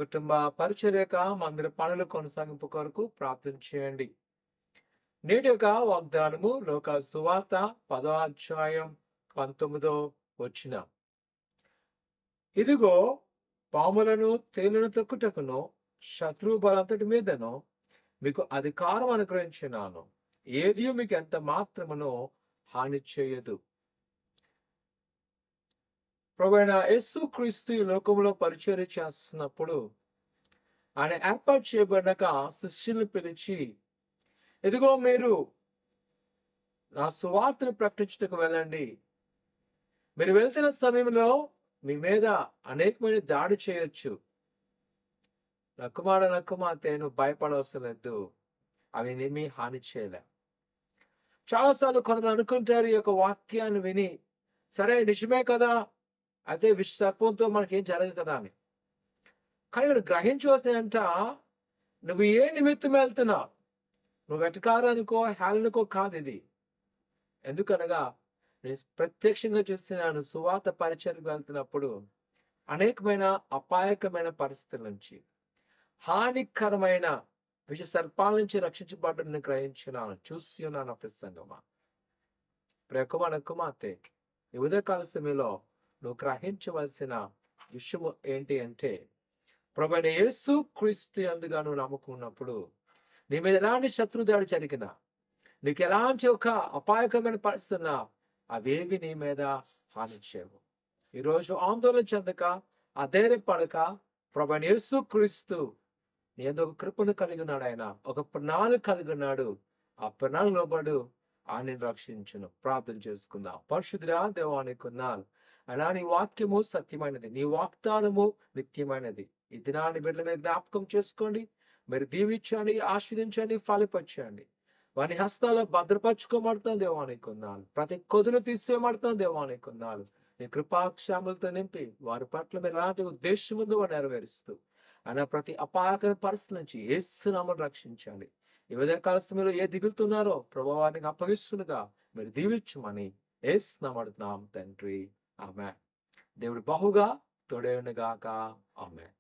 కుటుంబ పరిచర్యక మందిర పనుల కొనసాగింపు కొరకు ప్రార్థన చేయండి. నేటి యొక్క వాగ్దానము లోక సువార్త 10వ అధ్యాయం 19వ వచనం. ఇదిగో పాములను తేలును తొక్కుటకును శత్రు బలంతటి మీదను మీకు అధికారం అనుగ్రహించినాను. ఏది మీకు ఎంత మాత్రమునో హాని చేయదు. ప్రభువైన యేసుక్రీస్తు ఈ లోకంలో పరిచర్య చేస్తున్నప్పుడు ఆయన ఏర్పాటు చేయబడినాక శిష్యులను పిలిచి, ఇదిగో మీరు నా సువార్తను ప్రకటించుటకు వెళ్ళండి. మీరు వెళ్తున్న సమయంలో మీ మీద అనేకమైన దాడి చేయొచ్చు. నక్కుమాతే నువ్వు భయపడవలసిన లేదు, అవి నేమీ హాని చేయలే. చాలాసార్లు కొంతమంది అనుకుంటారు ఈ యొక్క వాక్యాన్ని విని, సరే నిజమే కదా, అయితే విష సర్పంతో మనకేం జరగదు కదా అని. కానీ ఇక్కడ గ్రహించవలసినంట, నువ్వు ఏ నిమిత్తం వెళ్తున్నావు, నువ్వు వెటకారానికో హేళనకో కాదు ఇది. ఎందుకనగా నేను ప్రత్యక్షంగా చూస్తున్నాను, సువార్త పరిచర్యకు వెళ్తున్నప్పుడు అనేకమైన అపాయకమైన పరిస్థితుల నుంచి, హానికరమైన విష సర్పాల నుంచి రక్షించబడ్డని గ్రహించున్నాను, చూసి ఉన్నాను. ప్రసంగమా ప్రియకుమార కుమార్తె, ఈ ఉదయకాల సమయంలో నువ్వు గ్రహించవలసిన విషయము ఏంటి అంటే, ప్రభువైన యేసుక్రీస్తు యందుగా నువ్వు నమ్ముకున్నప్పుడు నీ మీద ఎలాంటి శత్రుదాడి జరిగినా, నీకు ఎలాంటి ఒక అపాయకమైన పరిస్థితి ఉన్నా అవేవి నీ మీద హాని చేయవు. ఈరోజు ఆందోళన చెందక, అధైర్యపడక, ప్రభువైన యేసుక్రీస్తు నీ యందు ఒక కృపను కలిగి ఉన్నాడు. ఆయన ఒక ప్రణాళిక కలిగి ఉన్నాడు. ఆ ప్రణాళిక లోబడు, ఆయన రక్షించును. ప్రార్థన చేసుకుందాం. పరిశుద్ధుడా దేవానికి ఉన్నాను. అయినా నీ వాక్యము సత్యమైనది, నీ వాగ్దానము నిత్యమైనది. ఈ దినాన్ని బిడ్డల మీద జ్ఞాపకం చేసుకోండి. మీరు దీవించండి, ఆశీర్వదించండి, ఫలిపరచండి. వారి హస్తాల్లో భద్రపరచుకోబడుతుంది దేవానికి ఉన్నాను. ప్రతి కొదులు తీసేయబడుతుంది దేవానికి ఉన్నాను. నీ కృపాక్షాములతో నింపి వారి పట్ల మీరు ఎలాంటి ఉద్దేశం ఉందో నెరవేరుస్తూ అయినా ప్రతి అపాయకర పరిస్థితి నుంచి యేసు నామమున రక్షించండి. ఈ ఉదయకాల సమయంలో ఏ దిగులుతున్నారో ప్రభువానికి అప్పగిస్తుండగా మీరు దీవించమని యేసు నామమున అడుగుతున్నాం తండ్రి. ఆమేన్. దేవుడు బహుగా తోడేయునుగాక. ఆమేన్.